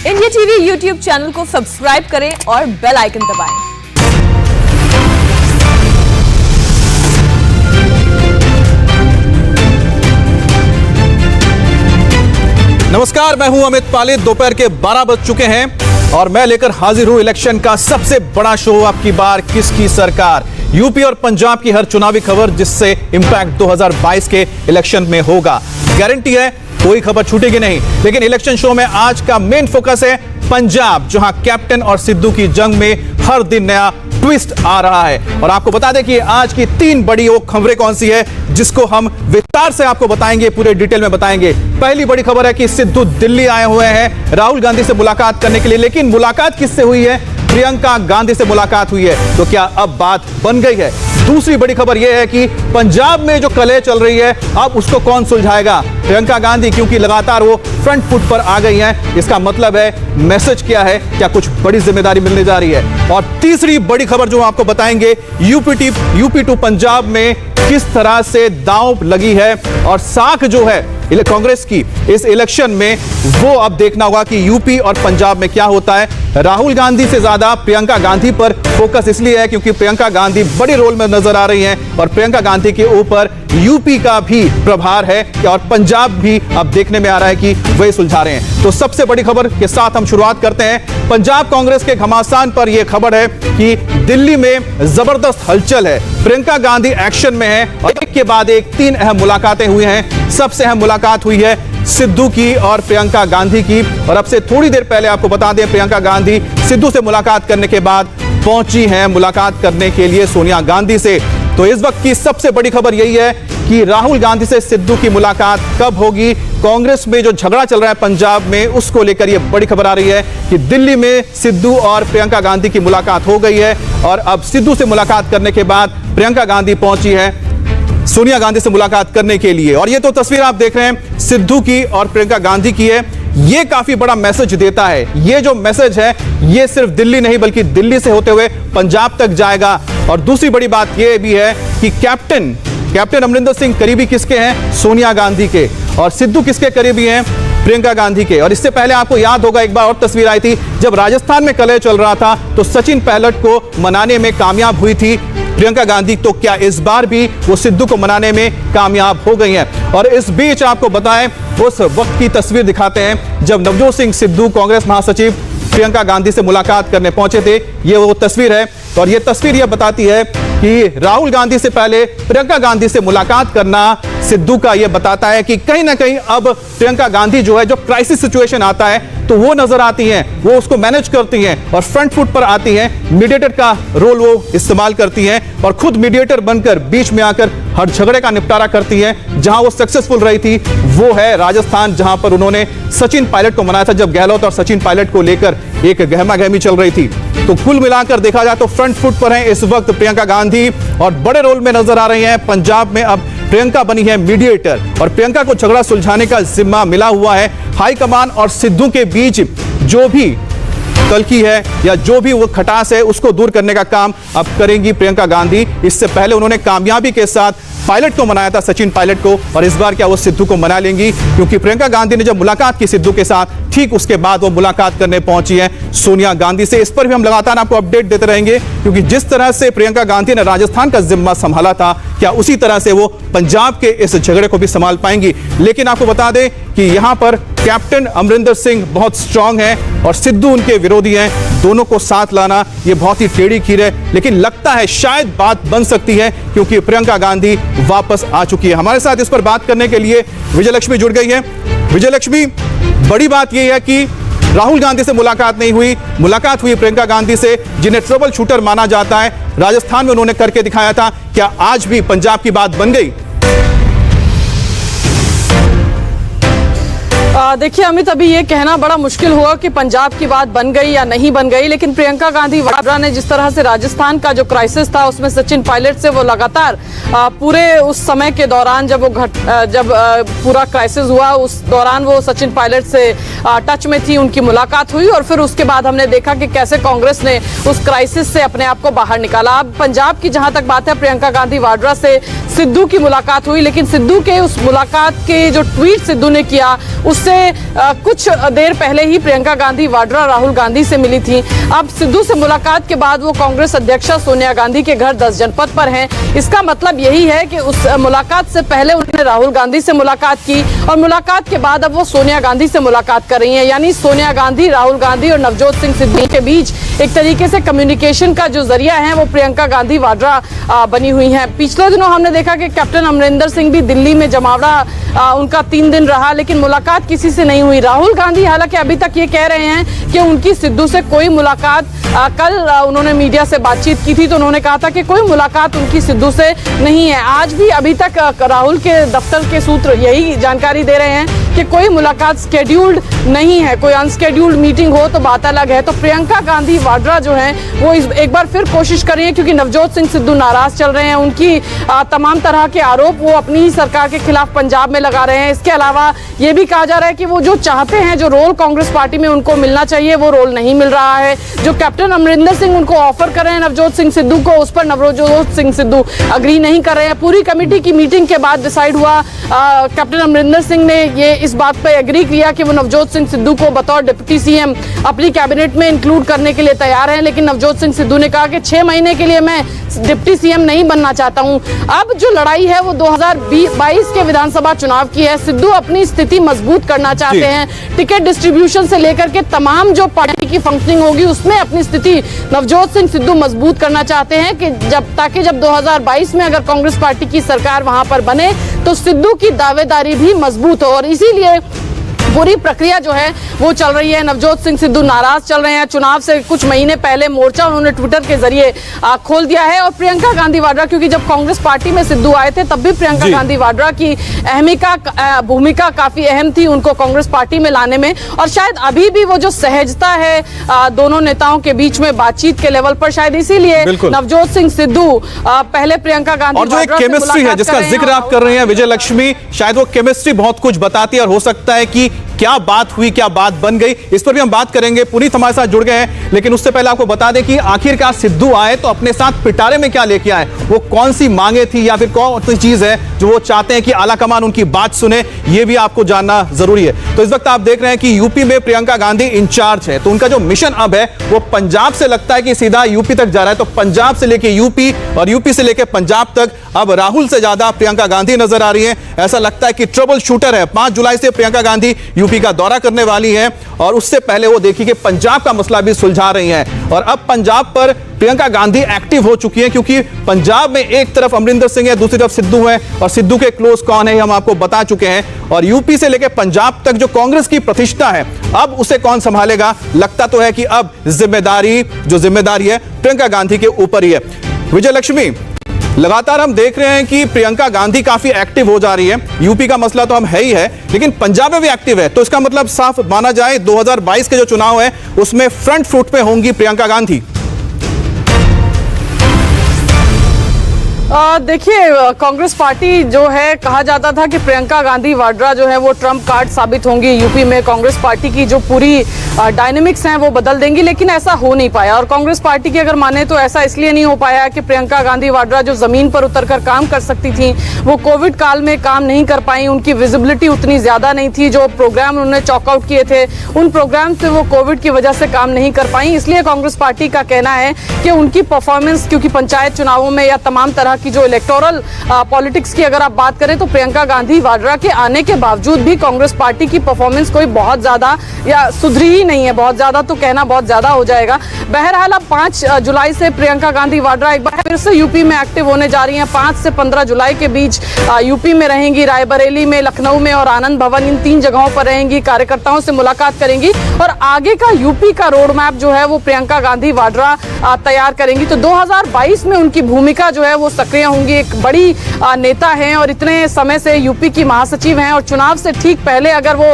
India TV YouTube channel को subscribe करें और बेल आइकन दबाएं। नमस्कार, मैं हूं अमित पाली। दोपहर के 12 बज चुके हैं और मैं लेकर हाजिर हूं इलेक्शन का सबसे बड़ा शो। आपकी बार किसकी सरकार, यूपी और पंजाब की हर चुनावी खबर जिससे इंपैक्ट 2022 के इलेक्शन में होगा। गारंटी है कोई खबर छूटेगी नहीं। लेकिन इलेक्शन शो में आज का मेन फोकस है पंजाब, जहां कैप्टन और सिद्धू की जंग में हर दिन नया ट्विस्ट आ रहा है। और आपको बता दें कि आज की 3 बड़ी खबरें कौन सी है, जिसको हम विस्तार से आपको बताएंगे, पूरे डिटेल में बताएंगे। पहली बड़ी खबर है कि सिद्धू दिल्ली आए हुए हैं राहुल गांधी से मुलाकात करने के लिए। लेकिन मुलाकात किससे हुई है? प्रियंका गांधी से मुलाकात हुई है। तो क्या अब बात बन गई है? दूसरी बड़ी खबर यह है कि पंजाब में जो कलह चल रही है, अब उसको कौन सुलझाएगा? प्रियंका गांधी, क्योंकि लगातार वो फ्रंट फुट पर आ गई हैं। इसका मतलब है मैसेज क्या है? क्या कुछ बड़ी जिम्मेदारी मिलने जा रही है? और तीसरी बड़ी खबर जो आपको बताएंगे, यूपी टू पंजाब में किस तरह से दांव लगी है और साख जो है कांग्रेस की इस इलेक्शन में, वो अब देखना होगा कि यूपी और पंजाब में क्या होता है। राहुल गांधी से ज्यादा प्रियंका गांधी पर फोकस इसलिए है क्योंकि प्रियंका गांधी बड़े रोल में नजर आ रही हैं और प्रियंका गांधी के ऊपर यूपी का भी प्रभार है और पंजाब भी अब देखने में आ रहा है कि वही सुलझा रहे हैं। तो सबसे बड़ी खबर के साथ हम शुरुआत करते हैं। पंजाब कांग्रेस के घमासान पर यह खबर है कि दिल्ली में जबरदस्त हलचल है। प्रियंका गांधी एक्शन में है और एक के बाद एक 3 अहम मुलाकातें हुई हैं। सबसे अहम मुलाकात हुई है सिद्धू की और प्रियंका गांधी की। और अब से थोड़ी देर पहले आपको बता दें, प्रियंका गांधी सिद्धू से मुलाकात करने के बाद पहुंची हैं मुलाकात करने के लिए सोनिया गांधी से। तो इस वक्त की सबसे बड़ी खबर यही है कि राहुल गांधी से सिद्धू की मुलाकात कब होगी। कांग्रेस में जो झगड़ा चल रहा है पंजाब में, उसको लेकर यह बड़ी खबर आ रही है कि दिल्ली में सिद्धू और प्रियंका गांधी की मुलाकात हो गई है और अब सिद्धू से मुलाकात करने के बाद प्रियंका गांधी पहुंची है सोनिया गांधी से मुलाकात करने के लिए। और ये तो तस्वीर आप देख रहे हैं सिद्धू की और प्रियंका गांधी की है। ये काफी बड़ा मैसेज देता है। ये जो मैसेज है ये सिर्फ दिल्ली नहीं बल्कि दिल्ली से होते हुए पंजाब तक जाएगा। और दूसरी बड़ी बात यह भी है कि कैप्टन अमरिंदर सिंह करीबी किसके हैं? सोनिया गांधी के। और सिद्धू किसके करीबी हैं? प्रियंका गांधी के। और इससे पहले आपको याद होगा एक बार और तस्वीर आई थी जब राजस्थान में कलह चल रहा था तो सचिन पायलट को मनाने में कामयाब हुई थी प्रियंका गांधी। तो क्या इस बार भी वो सिद्धू को मनाने में कामयाब हो गई हैं? और इस बीच आपको बताएं, उस वक्त की तस्वीर दिखाते हैं जब नवजोत सिंह सिद्धू कांग्रेस महासचिव प्रियंका गांधी से मुलाकात करने पहुंचे थे। ये वो तस्वीर है और ये तस्वीर यह बताती है कि राहुल गांधी से पहले प्रियंका गांधी से मुलाकात करना सिद्धू का यह बताता है कि कहीं ना कहीं अब प्रियंका गांधी जो है, जो क्राइसिस सिचुएशन आता है तो वो नजर आती हैं, वो उसको मैनेज करती हैं और फ्रंट फुट पर आती हैं। मीडिएटर का रोल वो इस्तेमाल करती हैं और खुद मीडिएटर बनकर बीच में आकर हर झगड़े का निपटारा करती हैं। जहां वो सक्सेसफुल रही थी वो है राजस्थान, जहां पर उन्होंने सचिन पायलट को मनाया था जब गहलोत और सचिन पायलट को लेकर एक गहमा-गहमी चल रही थी। तो कुल मिलाकर देखा जाए तो फ्रंट फुट पर हैं इस वक्त प्रियंका गांधी और बड़े रोल में नजर आ रही हैं। पंजाब में अब प्रियंका बनी है मीडिएटर और प्रियंका को झगड़ा सुलझाने का जिम्मा मिला हुआ है। हाईकमान और सिद्धू के बीच जो भी तल्खी है या जो भी वो खटास है उसको दूर करने का काम अब करेंगी प्रियंका गांधी। इससे पहले उन्होंने कामयाबी के साथ पायलट को मनाया था, सचिन पायलट को, और इस बार क्या वो सिद्धू को मना लेंगी? क्योंकि प्रियंका गांधी ने जब मुलाकात की सिद्धू के साथ, ठीक उसके बाद वो मुलाकात करने पहुंची है सोनिया गांधी से। इस पर भी हम लगातार आपको अपडेट देते रहेंगे क्योंकि जिस तरह से प्रियंका गांधी ने राजस्थान का जिम्मा संभाला था, क्या उसी तरह से वो पंजाब के इस झगड़े को भी संभाल पाएंगी? लेकिन आपको बता दें कि यहां पर कैप्टन अमरिंदर सिंह बहुत स्ट्रांग हैं और सिद्धू उनके विरोधी हैं। दोनों को साथ लाना ये बहुत ही टेढ़ी खीर है, लेकिन लगता है शायद बात बन सकती है क्योंकि प्रियंका गांधी वापस आ चुकी है। हमारे साथ इस पर बात करने के लिए विजयलक्ष्मी जुड़ गई है। विजयलक्ष्मी, बड़ी बात यह है कि राहुल गांधी से मुलाकात नहीं हुई, मुलाकात हुई प्रियंका गांधी से, जिन्हें ट्रबल शूटर माना जाता है। राजस्थान में उन्होंने करके दिखाया था। क्या आज भी पंजाब की बात बन गई? देखिए अमित, अभी ये कहना बड़ा मुश्किल होगा कि पंजाब की बात बन गई या नहीं बन गई, लेकिन प्रियंका गांधी वाड्रा ने जिस तरह से राजस्थान का जो क्राइसिस था उसमें सचिन पायलट से वो लगातार पूरे उस समय के दौरान जब पूरा क्राइसिस हुआ उस दौरान वो सचिन पायलट से टच में थी, उनकी मुलाकात हुई और फिर उसके बाद हमने देखा कि कैसे कांग्रेस ने उस क्राइसिस से अपने आप को बाहर निकाला। अब पंजाब की जहां तक बात है, प्रियंका गांधी वाड्रा से सिद्धू की मुलाकात हुई, लेकिन सिद्धू के उस मुलाकात के जो ट्वीट सिद्धू ने किया उस उससे कुछ देर पहले ही प्रियंका गांधी वाड्रा राहुल गांधी से मिली थी। अब सिद्धू से मुलाकात के बाद वो कांग्रेस अध्यक्षा सोनिया गांधी के घर 10 जनपद पर हैं। इसका मतलब यही है कि उस मुलाकात से पहले उन्होंने राहुल गांधी से मुलाकात की और मुलाकात के बाद अब वो सोनिया गांधी से मुलाकात कर रही हैं। यानी सोनिया गांधी, राहुल गांधी और नवजोत सिंह सिद्धू के बीच एक तरीके से कम्युनिकेशन का जो जरिया है वो प्रियंका गांधी वाड्रा बनी हुई हैं। पिछले दिनों हमने देखा कि कैप्टन अमरिंदर सिंह भी दिल्ली में जमावड़ा उनका 3 दिन रहा, लेकिन मुलाकात किसी से नहीं हुई। राहुल गांधी हालांकि अभी तक ये कह रहे हैं कि उनकी सिद्धू से कोई मुलाकात, कल उन्होंने मीडिया से बातचीत की थी तो उन्होंने कहा था कि कोई मुलाकात उनकी सिद्धू से नहीं है। आज भी अभी तक राहुल के दफ्तर के सूत्र यही जानकारी दे रहे हैं कि कोई मुलाकात स्केड्यूल्ड नहीं है। कोई अनस्केड्यूल्ड मीटिंग हो तो बात अलग है। तो प्रियंका गांधी वाड्रा जो है वो एक बार फिर कोशिश कर रही है, क्योंकि नवजोत सिंह सिद्धू नाराज चल रहे हैं। उनकी तमाम तरह के आरोप वो अपनी ही सरकार के खिलाफ पंजाब में लगा रहे हैं। इसके अलावा ये भी कहा जा रहा है कि वो जो चाहते हैं, जो रोल कांग्रेस पार्टी में उनको मिलना चाहिए, वो रोल नहीं मिल रहा है। जो कैप्टन अमरिंदर सिंह उनको ऑफर कर रहे हैं नवजोत सिंह सिद्धू को, उस पर नवजोत सिंह सिद्धू अग्री नहीं कर रहे हैं। पूरी कमेटी की मीटिंग के बाद डिसाइड हुआ, कैप्टन अमरिंदर सिंह ने ये इस बात पर एग्री किया कि वो नवजोत सिंह सिद्धू को बतौर डिप्टी सीएम अपनी कैबिनेट में इंक्लूड करने के लिए तैयार हैं। लेकिन नवजोत सिंह सिद्धू ने कहा कि 6 महीने के लिए मैं डिप्टी सीएम नहीं बनना चाहता हूं। अब जो लड़ाई है वो 2022 के विधानसभा चुनाव की है। सिद्धू अपनी स्थिति मजबूत करना चाहते हैं। टिकट डिस्ट्रीब्यूशन से लेकर के तमाम जो पार्टी की फंक्शनिंग होगी उसमें अपनी स्थिति नवजोत सिंह सिद्धू मजबूत करना चाहते हैं कि ताकि जब 2022 में अगर कांग्रेस पार्टी की सरकार वहां पर बने तो सिद्धू की दावेदारी भी मजबूत हो। और इसीलिए पूरी प्रक्रिया जो है वो चल रही है। नवजोत सिंह सिद्धू नाराज चल रहे हैं। चुनाव से कुछ महीने पहले मोर्चा उन्होंने ट्विटर के जरिए खोल दिया है। और प्रियंका गांधी वाड्रा, क्योंकि जब कांग्रेस पार्टी में सिद्धू आए थे तब भी प्रियंका गांधी वाड्रा की भूमिका काफी अहम थी उनको कांग्रेस पार्टी में लाने में। और शायद अभी भी वो जो सहजता है दोनों नेताओं के बीच में बातचीत के लेवल पर, शायद इसीलिए नवजोत सिंह सिद्धू पहले प्रियंका गांधी और जो एक केमिस्ट्री है जिसका जिक्र आप कर रहे हैं विजय लक्ष्मी, शायद वो केमिस्ट्री बहुत कुछ बताती है और हो सकता है कि क्या बात हुई, क्या बात बन गई, इस पर भी हम बात करेंगे। पुनीत हमारे साथ जुड़ गए हैं, लेकिन उससे पहले आपको बता दें कि आखिरकार सिद्धू आए तो अपने साथ पिटारे में क्या लेके आए, वो कौन सी मांगे थी या फिर कौन सी चीज है जो वो चाहते हैं कि आला कमान उनकी बात सुने, ये भी आपको जानना जरूरी है। तो इस वक्त आप देख रहे हैं कि यूपी में प्रियंका गांधी इंचार्ज है, तो उनका जो मिशन अब है वो पंजाब से लगता है कि सीधा यूपी तक जा रहा है। तो पंजाब से लेके यूपी और यूपी से लेके पंजाब तक अब राहुल से ज्यादा प्रियंका गांधी नजर आ रही है। ऐसा लगता है कि ट्रबल शूटर है। 5 जुलाई से प्रियंका गांधी यूपी का दौरा करने वाली है और उससे पहले वो देखिए कि पंजाब का मसला भी सुलझा रही हैं। और अब पंजाब पर प्रियंका गांधी एक्टिव हो चुकी है, क्योंकि पंजाब में एक तरफ अमरिंदर सिंह है, दूसरी तरफ सिद्धू है और सिद्धू के क्लोज कौन है हम आपको बता चुके हैं। और यूपी से लेकर पंजाब तक जो कांग्रेस की प्रतिष्ठा है अब उसे कौन संभालेगा, लगता तो है कि अब जिम्मेदारी है प्रियंका गांधी के ऊपर ही है। विजय लक्ष्मी, लगातार हम देख रहे हैं कि प्रियंका गांधी काफी एक्टिव हो जा रही है। यूपी का मसला तो हम है ही है, लेकिन पंजाब में भी एक्टिव है। तो इसका मतलब साफ माना जाए 2022 के जो चुनाव है उसमें फ्रंट फुट पे होंगी प्रियंका गांधी। देखिए, कांग्रेस पार्टी जो है, कहा जाता था कि प्रियंका गांधी वाड्रा जो है वो ट्रम्प कार्ड साबित होंगी यूपी में। कांग्रेस पार्टी की जो पूरी डायनेमिक्स हैं वो बदल देंगी, लेकिन ऐसा हो नहीं पाया। और कांग्रेस पार्टी की अगर माने तो ऐसा इसलिए नहीं हो पाया कि प्रियंका गांधी वाड्रा जो जमीन पर उतरकर काम कर सकती थी वो कोविड काल में काम नहीं कर पाई। उनकी विजिबिलिटी उतनी ज्यादा नहीं थी। जो प्रोग्राम उन्होंने चॉकआउट किए थे उन प्रोग्राम से वो कोविड की वजह से काम नहीं कर पाई। इसलिए कांग्रेस पार्टी का कहना है कि उनकी परफॉर्मेंस, क्योंकि पंचायत चुनावों में या तमाम तरह की जो इलेक्टोरल पॉलिटिक्स की अगर आप बात करें तो प्रियंका गांधी वाड्रा के आने के बावजूद भी कांग्रेस पार्टी की परफॉर्मेंस कोई बहुत ज्यादा या सुधरी ही नहीं है। बहुत ज्यादा तो कहना बहुत ज्यादा हो जाएगा। बहरहाल अब 5 जुलाई से प्रियंका गांधी वाड्रा एक बार फिर से यूपी में एक्टिव होने जा रही हैं। 5 से 15 जुलाई के बीच यूपी में रहेंगी, रायबरेली में, लखनऊ में और आनंद भवन, इन 3 जगहों पर रहेंगी। कार्यकर्ताओं से मुलाकात करेंगी और आगे का यूपी का रोड मैप जो है वो प्रियंका गांधी वाड्रा तैयार करेंगी। तो 2022 में उनकी भूमिका जो है वो सक्रिय होंगी। एक बड़ी नेता हैं और इतने समय से यूपी की महासचिव हैं और चुनाव से ठीक पहले अगर वो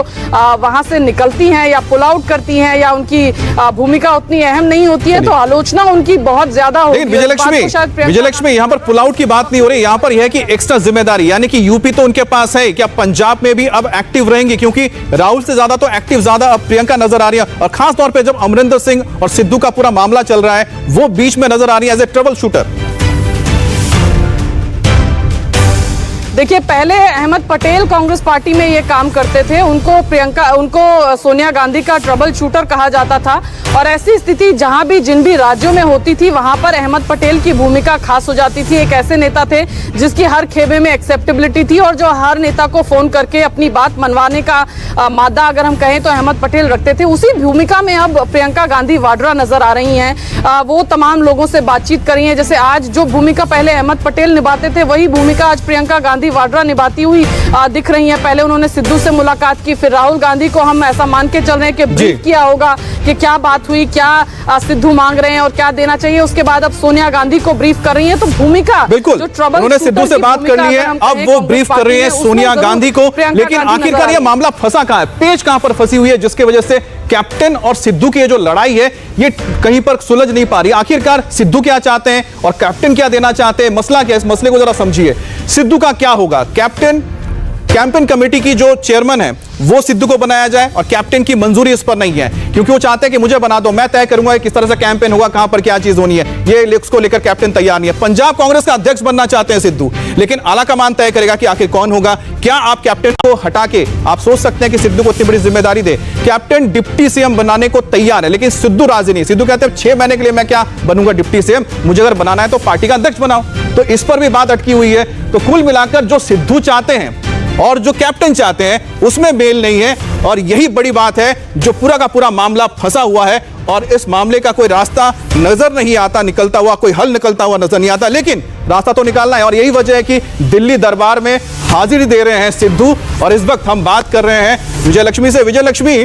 वहां से निकलती हैं या पुल आउट करती हैं या उनकी भूमिका उतनी अहम नहीं होती है तो आलोचना उनकी बहुत ज्यादा होगी। विजय लक्ष्मी, यहाँ पर पुल आउट की बात नहीं हो रही, यहाँ पर यह है कि एक्स्ट्रा जिम्मेदारी, यानी कि यूपी तो उनके पास है, क्या पंजाब में भी अब एक्टिव रहेंगी? क्योंकि राहुल से ज्यादा तो एक्टिव ज्यादा अब प्रियंका नजर आ रही है और खास तौर पर जब अमरिंदर सिंह और सिद्धू का पूरा मामला चल रहा है वो बीच में नजर आ रही है एज ए ट्रबल शूटर। देखिए, पहले अहमद पटेल कांग्रेस पार्टी में ये काम करते थे। उनको सोनिया गांधी का ट्रबल शूटर कहा जाता था और ऐसी स्थिति जहां भी जिन भी राज्यों में होती थी वहां पर अहमद पटेल की भूमिका खास हो जाती थी। एक ऐसे नेता थे जिसकी हर खेमे में एक्सेप्टेबिलिटी थी और जो हर नेता को फोन करके अपनी बात मनवाने का मादा अगर हम कहें तो अहमद पटेल रखते थे। उसी भूमिका में अब प्रियंका गांधी वाड्रा नजर आ रही हैं। वो तमाम लोगों से बातचीत कर रही हैं। जैसे आज जो भूमिका पहले अहमद पटेल निभाते थे वही भूमिका आज प्रियंका गांधी वाड्रा निभाती हुई दिख रही हैं। पहले उन्होंने सिद्धू से मुलाकात की, फिर राहुल गांधी को हम ऐसा मान के चल रहे हैं कि ब्रीफ किया होगा कि क्या बात हुई, क्या सिद्धू मांग रहे हैं और क्या देना चाहिए। उसके बाद अब सोनिया गांधी को ब्रीफ कर रही हैं। तो भूमिका बिल्कुल, जो ट्रबल उन्होंने सिद्धू से बात कर ली है, अब वो ब्रीफ कर रही है सोनिया गांधी को। लेकिन आखिरकार ये मामला फंसा कहां है, पेच कहां पर फंसी हुई है, जिसकी वजह से कैप्टन और सिद्धू की ये जो लड़ाई है ये कहीं पर सुलझ नहीं पा रही। आखिरकार सिद्धू क्या चाहते हैं और कैप्टन क्या देना चाहते हैं, मसला क्या है, इस मसले को जरा समझिए। सिद्धू का क्या होगा, कैप्टन कैंपेन कमेटी की जो चेयरमैन है वो सिद्धू को बनाया जाए और कैप्टन की मंजूरी इस पर नहीं है, क्योंकि वो चाहते हैं कि मुझे बना दो, मैं तय करूंगा किस तरह से कैंपेन होगा, कहां पर क्या चीज होनी है। ये उसको लेकर कैप्टन तैयार नहीं है। पंजाब कांग्रेस का अध्यक्ष बनना चाहते हैं सिद्धू, लेकिन आला कमान तय करेगा कि आखिर कौन होगा। क्या आप कैप्टन को हटा के आप सोच सकते हैं कि सिद्धू को इतनी बड़ी जिम्मेदारी दे? कैप्टन डिप्टी सीएम बनाने को तैयार है, लेकिन सिद्धू राजी नहीं। सिद्धू कहते हैं 6 महीने के लिए मैं क्या बनूंगा डिप्टी सीएम, मुझे अगर बनाना है तो पार्टी का अध्यक्ष बनाओ। तो इस पर भी बात अटकी हुई है। तो कुल मिलाकर जो सिद्धू चाहते हैं और जो कैप्टन चाहते हैं उसमें मेल नहीं है, और यही बड़ी बात है जो पूरा का पूरा मामला फंसा हुआ है। और इस मामले का कोई रास्ता नजर नहीं आता निकलता हुआ, कोई हल निकलता हुआ नजर नहीं आता, लेकिन रास्ता तो निकालना है। और यही वजह है कि दिल्ली दरबार में हाजिरी दे रहे हैं सिद्धू। और इस वक्त हम बात कर रहे हैं विजय लक्ष्मी से। विजय लक्ष्मी,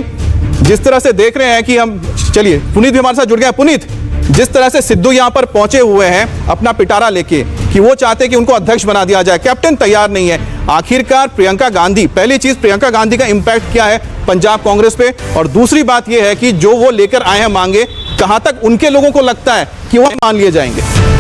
जिस तरह से देख रहे हैं कि हम, चलिए पुनीत भी हमारे साथ जुड़ गए। पुनीत, जिस तरह से सिद्धू यहां पर पहुंचे हुए हैं अपना पिटारा लेके कि वो चाहते हैं कि उनको अध्यक्ष बना दिया जाए, कैप्टन तैयार नहीं है। आखिरकार प्रियंका गांधी, पहली चीज प्रियंका गांधी का इंपैक्ट क्या है पंजाब कांग्रेस पे, और दूसरी बात यह है कि जो वो लेकर आए हैं मांगे, कहां तक उनके लोगों को लगता है कि वो मान लिए जाएंगे?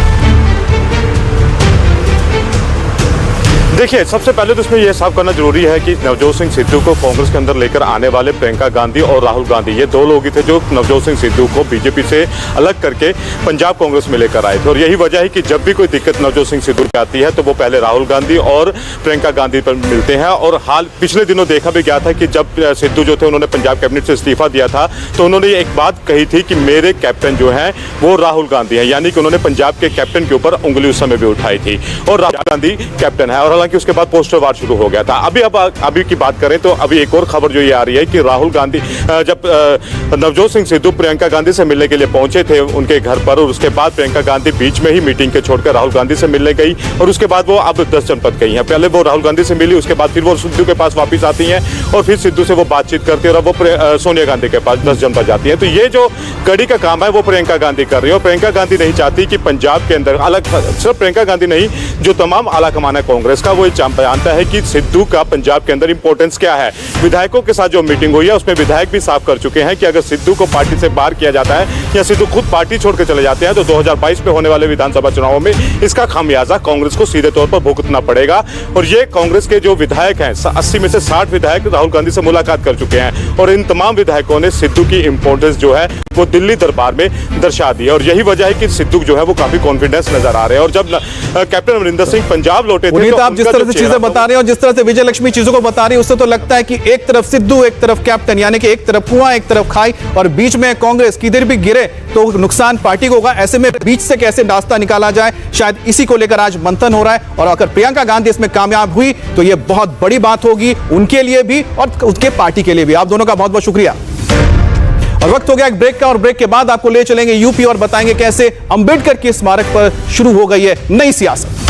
देखिए, सबसे पहले तो इसमें यह साफ करना जरूरी है कि नवजोत सिंह सिद्धू को कांग्रेस के अंदर लेकर आने वाले प्रियंका गांधी और राहुल गांधी, ये 2 लोग ही थे जो नवजोत सिंह सिद्धू को बीजेपी से अलग करके पंजाब कांग्रेस में लेकर आए थे। और यही वजह है कि जब भी कोई दिक्कत नवजोत सिंह सिद्धू की आती है तो वो पहले राहुल गांधी और प्रियंका गांधी पर मिलते हैं। और हाल पिछले दिनों देखा भी गया था कि जब सिद्धू जो थे उन्होंने पंजाब कैबिनेट से इस्तीफा दिया था तो उन्होंने एक बात कही थी कि मेरे कैप्टन जो है वो राहुल गांधी है, यानी कि उन्होंने पंजाब के कैप्टन के ऊपर उंगली उस समय भी उठाई थी और राहुल गांधी कैप्टन है। और हालांकि उसके बाद पोस्टर वार शुरू हो गया था। अभी की बात करें तो अभी एक और खबर जो ये आ रही है कि राहुल गांधी जब नवजोत सिंह सिद्धू प्रियंका गांधी से मिलने के लिए पहुंचे थे उनके घर पर, और उसके बाद प्रियंका गांधी बीच में ही मीटिंग के छोड़कर राहुल गांधी से मिलने गई और उसके बाद वो अब 10 जनपद गई हैं। पहले वो राहुल गांधी से मिली, उसके बाद फिर वो सिद्धू के पास वापस आती हैं और फिर सिद्धू से वो बातचीत करती है और अब वो सोनिया गांधी के पास 10 जनपद जाती है। तो ये जो कड़ी का काम है वो प्रियंका गांधी कर रही है। और प्रियंका गांधी नहीं चाहती कि पंजाब के अंदर अलग, सिर्फ प्रियंका गांधी नहीं, जो तमाम आला कमान है कांग्रेस का, वो जानता है कि सिद्धू का पंजाब के अंदर इंपॉर्टेंस क्या है। विधायकों के साथ जो मीटिंग हुई है उसमें विधायक भी साफ कर चुके हैं कि अगर सिद्धू को पार्टी से बाहर किया जाता है या सिद्धू खुद पार्टी छोड़कर चले जाते हैं तो 2022 में होने वाले विधानसभा चुनावों में इसका खामियाजा कांग्रेस को सीधे तौर पर भुगतना पड़ेगा। और ये कांग्रेस के जो विधायक हैं, 80 में से 60 विधायक राहुल गांधी से मुलाकात कर चुके हैं और इन तमाम विधायकों ने सिद्धू की इंपॉर्टेंस जो है वो दिल्ली दरबार में दर्शा दी है। और यही वजह है कि सिद्धू जो है वो काफी कॉन्फिडेंस नजर आ रहे हैं। और जब कैप्टन अमरिंदर सिंह पंजाब लौटे थे तो आप जिस तरह से चीजें बता रहे हैं और जिस तरह से विजय लक्ष्मी चीजों को बता रही है उससे तो लगता है कि एक तरफ सिद्धू एक तरफ कैप्टन, यानी कि एक तरफ कुआं एक तरफ खाई और बीच में कांग्रेस, किधर भी गिरे तो नुकसान पार्टी को होगा। ऐसे में बीच से कैसे रास्ता निकाला जाए, शायद इसी को लेकर आज मंथन हो रहा है। और अगर प्रियंका गांधी इसमें कामयाब हुई तो यह बहुत बड़ी बात होगी उनके लिए भी और उसके पार्टी के लिए भी। आप दोनों का बहुत बहुत शुक्रिया। और वक्त हो गया एक ब्रेक का, और ब्रेक के बाद आपको ले चलेंगे यूपी और बताएंगे कैसे अंबेडकर के स्मारक पर शुरू हो गई है नई सियासत।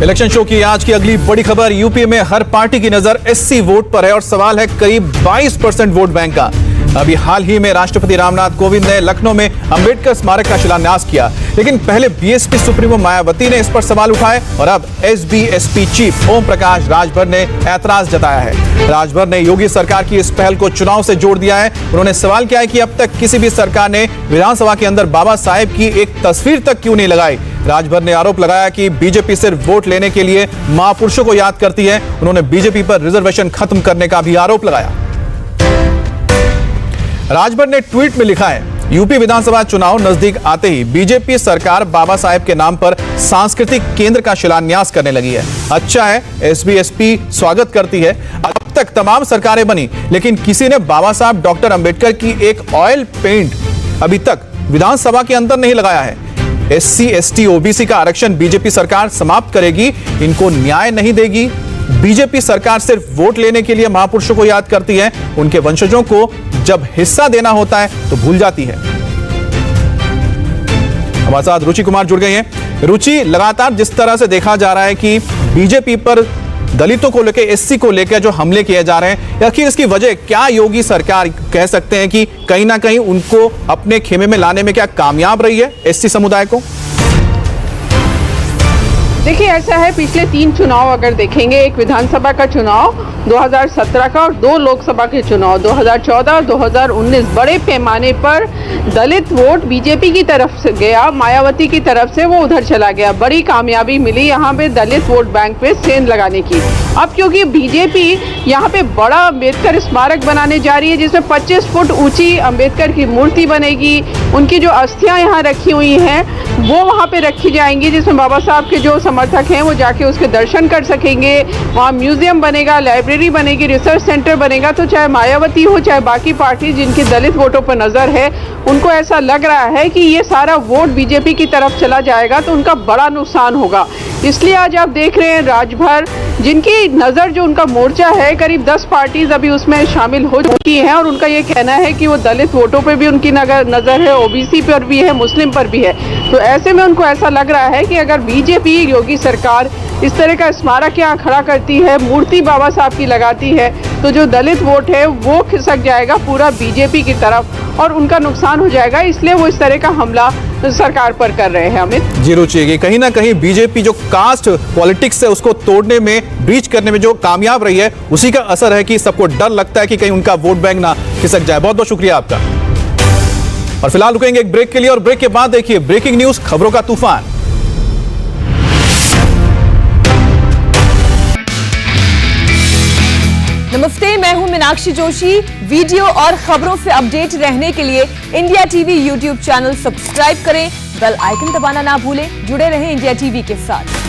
इलेक्शन शो की आज की अगली बड़ी खबर, यूपी में हर पार्टी की नजर एससी वोट पर है और सवाल है करीब 22% वोट बैंक का। अभी हाल ही में राष्ट्रपति रामनाथ कोविंद ने लखनऊ में अंबेडकर स्मारक का शिलान्यास किया, लेकिन पहले बीएसपी सुप्रीमो मायावती ने इस पर सवाल उठाए और अब एसबीएसपी चीफ ओम प्रकाश राजभर ने ऐतराज जताया है। राजभर ने योगी सरकार की इस पहल को चुनाव से जोड़ दिया है। उन्होंने सवाल किया है कि अब तक किसी भी सरकार ने विधानसभा के अंदर बाबा साहेब की एक तस्वीर तक क्यों नहीं लगाई। राजभर ने आरोप लगाया कि बीजेपी सिर्फ वोट लेने के लिए महापुरुषों को याद करती है। उन्होंने बीजेपी पर रिजर्वेशन खत्म करने का भी आरोप लगाया। राजभर ने ट्वीट में लिखा है, यूपी विधानसभा चुनाव नजदीक आते ही बीजेपी सरकार बाबा साहेब के नाम पर सांस्कृतिक केंद्र का शिलान्यास करने लगी है। अच्छा है, एसबी स्वागत करती है। अब तक तमाम सरकारें बनी, लेकिन किसी ने बाबा साहब डॉक्टर अंबेडकर की एक ऑयल पेंट अभी तक विधानसभा के अंदर नहीं लगाया है। SC, ST, OBC का आरक्षण बीजेपी सरकार समाप्त करेगी, इनको न्याय नहीं देगी। बीजेपी सरकार सिर्फ वोट लेने के लिए महापुरुषों को याद करती है, उनके वंशजों को जब हिस्सा देना होता है तो भूल जाती है। हमारे साथ रुचि कुमार जुड़ गई हैं। रुचि, लगातार जिस तरह से देखा जा रहा है कि बीजेपी पर दलितों को लेकर, SC को लेकर जो हमले किए जा रहे हैं, आखिर इसकी वजह क्या? योगी सरकार कह सकते हैं कि कहीं ना कहीं उनको अपने खेमे में लाने में क्या कामयाब रही है SC समुदाय को? देखिए, ऐसा है, पिछले 3 चुनाव अगर देखेंगे, एक विधानसभा का चुनाव 2017 का और 2 लोकसभा के चुनाव 2014 और 2019, बड़े पैमाने पर दलित वोट बीजेपी की तरफ से गया, मायावती की तरफ से वो उधर चला गया। बड़ी कामयाबी मिली यहाँ पे दलित वोट बैंक पे सेंध लगाने की। अब क्योंकि बीजेपी यहाँ पे बड़ा अंबेडकर स्मारक बनाने जा रही है, जिसमें 25 फुट ऊंची अंबेडकर की मूर्ति बनेगी, उनकी जो अस्थियां यहाँ रखी हुई हैं वो वहाँ पे रखी जाएंगी, जिसमें बाबा साहब के जो समर्थक हैं वो जाके उसके दर्शन कर सकेंगे। वहाँ म्यूजियम बनेगा, लाइब्रेरी बनेगी, रिसर्च सेंटर बनेगा। तो चाहे मायावती हो, चाहे बाकी पार्टी जिनकी दलित वोटों पर नजर है, उनको ऐसा लग रहा है कि ये सारा वोट बीजेपी की तरफ चला जाएगा तो उनका बड़ा नुकसान होगा। इसलिए आज आप देख रहे हैं राजभर, जिनकी नज़र, जो उनका मोर्चा है, करीब 10 पार्टीज अभी उसमें शामिल हो चुकी हैं और उनका ये कहना है कि वो दलित वोटों पे भी उनकी नज़र है, OBC पर भी है, मुस्लिम पर भी है। तो ऐसे में उनको ऐसा लग रहा है कि अगर बीजेपी, योगी सरकार इस तरह का स्मारक यहाँ खड़ा करती है, मूर्ति बाबा साहब की लगाती है, तो जो दलित वोट है वो खिसक जाएगा पूरा बीजेपी की तरफ और उनका नुकसान हो जाएगा। इसलिए वो इस तरह का हमला सरकार पर कर रहे हैं। अमित जी, रुचि, कहीं ना कहीं बीजेपी जो कास्ट पॉलिटिक्स है उसको तोड़ने में, ब्रीच करने में जो कामयाब रही है, उसी का असर है कि सबको डर लगता है कि कहीं उनका वोट बैंक ना खिसक जाए। बहुत बहुत शुक्रिया आपका। और फिलहाल रुकेंगे एक ब्रेक के लिए और ब्रेक के बाद देखिए ब्रेकिंग न्यूज, खबरों का तूफान। नमस्ते, मैं हूं मीनाक्षी जोशी। वीडियो और खबरों से अपडेट रहने के लिए India TV YouTube channel subscribe करें, बेल आइकन दबाना ना भूलें। जुड़े रहें इंडिया टीवी के साथ।